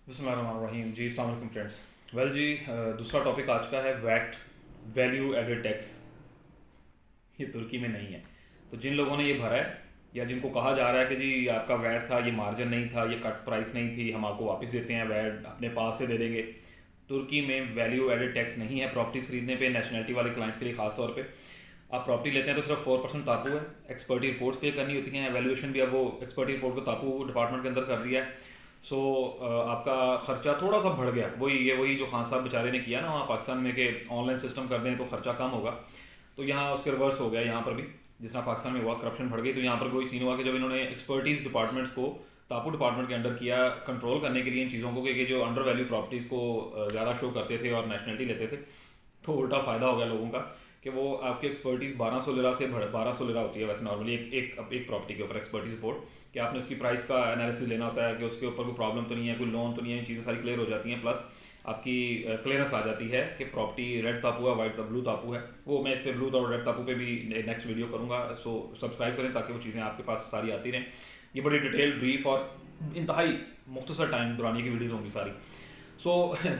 बिस्मिल्लाहिर्रहमानिर्रहीम जी, अस्सलाम वालेकुम फ्रेंड्स। वेल जी, दूसरा टॉपिक आज का है वैट, वैल्यू एडेड टैक्स। ये तुर्की में नहीं है। तो जिन लोगों ने ये भरा है या जिनको कहा जा रहा है कि जी आपका वैट था, ये मार्जिन नहीं था, ये कट प्राइस नहीं थी, हम आपको वापस देते हैं, वैट अपने पास से दे देंगे। तुर्की में वैल्यू एडेड टैक्स नहीं है प्रॉपर्टीज खरीदने पे, नेशनलिटी वाले क्लाइंट्स के लिए खास तौर पे। आप प्रॉपर्टी लेते हैं तो सिर्फ 4% तापू है। एक्सपर्टी रिपोर्ट्स पे करनी होती हैं, वैल्यूएशन भी अब वो एक्सपर्टी रिपोर्ट को तापू डिपार्टमेंट के अंदर कर दिया है। सो आपका खर्चा थोड़ा सा बढ़ गया। वही जो खान साहब बेचारे ने किया ना वहाँ पाकिस्तान में कि ऑनलाइन सिस्टम कर दें तो खर्चा कम होगा। तो यहाँ उसके रिवर्स हो गया यहाँ पर भी, जिस तरह पाकिस्तान में हुआ करप्शन बढ़ गई, तो यहाँ पर भी वही सीन हुआ कि जब इन्होंने एक्सपर्टीज डिपार्टमेंट्स को तापू डिपार्टमेंट के अंडर किया कंट्रोल करने के लिए इन चीज़ों को कि जो अंडर वैल्यू प्रॉपर्टीज़ को ज़्यादा शो करते थे और नेशनलिटी लेते थे, तो उल्टा फ़ायदा हो गया लोगों का कि वो आपकी एक्सपर्टीज़ 1200 लिरा से 1200 लिरा होती है वैसे नॉर्मली एक प्रॉपर्टी के ऊपर एक्सपर्टीज रिपोर्ट, कि आपने उसकी प्राइस का एनालिसिस लेना होता है कि उसके ऊपर कोई प्रॉब्लम तो नहीं है, कोई लोन तो नहीं है, ये चीज़ें सारी क्लियर हो जाती हैं। प्लस आपकी क्लियरेंस आ जाती है कि प्रॉपर्टी रेड तापू है, वाइट ब्लू तापू है। वो मैं इस पर ब्लू और रेड तापू पे भी नेक्स्ट वीडियो करूँगा, सो सब्सक्राइब करें ताकि वो चीज़ें आपके पास सारी आती रहें। ये बड़ी डिटेल ब्रीफ और इंतहाई मुख्तसर टाइम दौरान की वीडियोज़ होंगी सारी। सो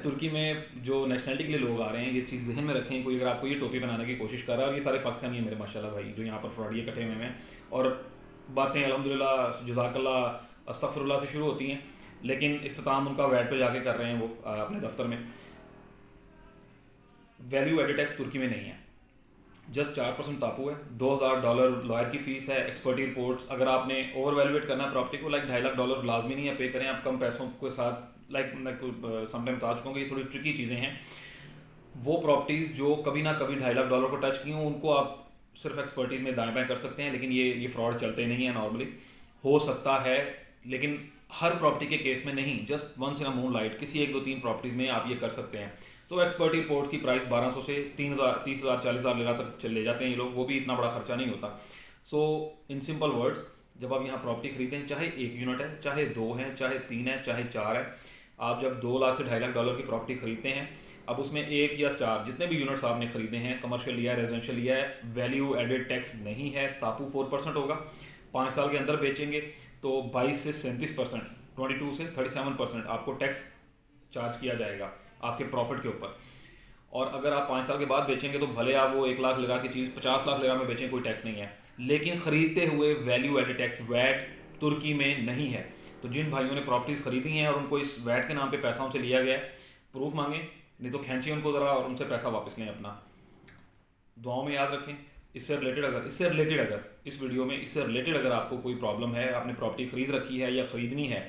तुर्की में जो नेशनलिटी के लिए लोग आ रहे हैं, ये चीज़ जहन में रखें। कोई अगर आपको ये टोपी बनाने की कोशिश कर रहा है, और ये सारे पाकिस्तानी हैं मेरे माशाल्लाह भाई जो यहाँ पर फ्रॉडी इकट्ठे हुए हैं, और बातें अल्हम्दुलिल्लाह जज़ाकल्लाह अस्तगफिरुल्लाह से शुरू होती हैं, लेकिन इख्तिताम उनका वैट पे जाके कर रहे हैं वो अपने दफ्तर में। वैल्यू एडेड टैक्स तुर्की में नहीं है, जस्ट 4% तापू है। $2000 लॉयर की फीस है, एक्सपर्टी रिपोर्ट्स। अगर आपने ओवर वैल्यूएट करना है प्रॉपर्टी को, लाइक $2.5 लाख लाजमी नहीं है पे करें आप कम पैसों के साथ। लाइक मैं समटाइम बता चुका हूँ कि ये थोड़ी ट्रिकी चीज़ें हैं। वो प्रॉपर्टीज़ जो कभी ना कभी $2.5 लाख को टच की हों, उनको आप सिर्फ एक्सपर्टीज में दाएं बाएं कर सकते हैं, लेकिन ये फ्रॉड चलते नहीं है नॉर्मली। हो सकता है, लेकिन हर प्रॉपर्टी के केस में नहीं, just once in a moon light किसी 1 2 3 प्रॉपर्टीज में आप ये कर सकते हैं। सो एक्सपर्टी रिपोर्ट की प्राइस 1200 से 3000 30,000 40,000 लिरा तक चले जाते हैं ये लोग, वो भी इतना बड़ा खर्चा नहीं होता। सो इन सिंपल वर्ड्स, जब आप यहाँ प्रॉपर्टी खरीदें, चाहे 1 यूनिट है, चाहे 2 है, चाहे 3 है, चाहे 4 है, आप जब 2 लाख से $2.5 लाख की प्रॉपर्टी खरीदते हैं, अब उसमें 1 या 4 जितने भी यूनिट्स आपने खरीदे हैं, कमर्शियल लिया है, रेजिडेंशियल लिया है, वैल्यू एडेड टैक्स नहीं है। तापू 4% होगा। 5 साल के अंदर बेचेंगे तो 22 से 37%, 22 से 37% आपको टैक्स चार्ज किया जाएगा आपके प्रॉफिट के ऊपर। और अगर आप 5 साल के बाद बेचेंगे तो भले आप वो 1 लाख लिरा की चीज़ 50 लाख लिरा में बेचें, कोई टैक्स नहीं है। लेकिन खरीदते हुए वैल्यू एडेड टैक्स वैट तुर्की में नहीं है। तो जिन भाइयों ने प्रॉपर्टीज़ खरीदी हैं और उनको इस वैट के नाम पे पैसा उनसे लिया गया है, प्रूफ मांगे, नहीं तो खींचिए उनको ज़रा और उनसे पैसा वापस लें अपना। दुआओं में याद रखें। इससे रिलेटेड अगर इस वीडियो में इससे रिलेटेड अगर आपको कोई प्रॉब्लम है, आपने प्रॉपर्टी खरीद रखी है या ख़रीदनी है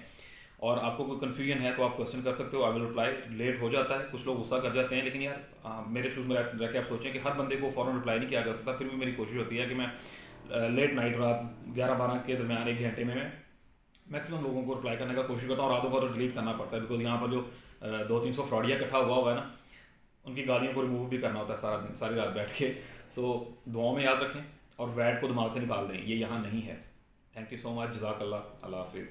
और आपको कोई कन्फ्यूजन है, तो आप क्वेश्चन कर सकते हो। I will reply. लेट हो जाता है, कुछ लोग गुस्सा कर जाते हैं, लेकिन यार मेरे शूज़ में रह के आप सोचें कि हर बंदे को फ़ौरन रिप्लाई नहीं किया जा सकता। फिर भी मेरी कोशिश होती है कि मैं लेट नाइट, रात 11 12 के दरमियान 1 घंटे में मैं मैक्सिमम लोगों को रिप्लाई करने का कोशिश करता हूँ। और आधों को तो डिलीट करना पड़ता है, बिकॉज यहाँ पर जो 200 300 फ्रॉडिया इकट्ठा हुआ है ना, उनकी गालियों को रिमूव भी करना होता है सारा दिन सारी रात बैठ के। सो दुआओं में याद रखें और वैट को दिमाग से निकाल दें, ये यहाँ नहीं है। थैंक यू सो मच, जज़ाकल्लाह, अल्लाह हाफिज़।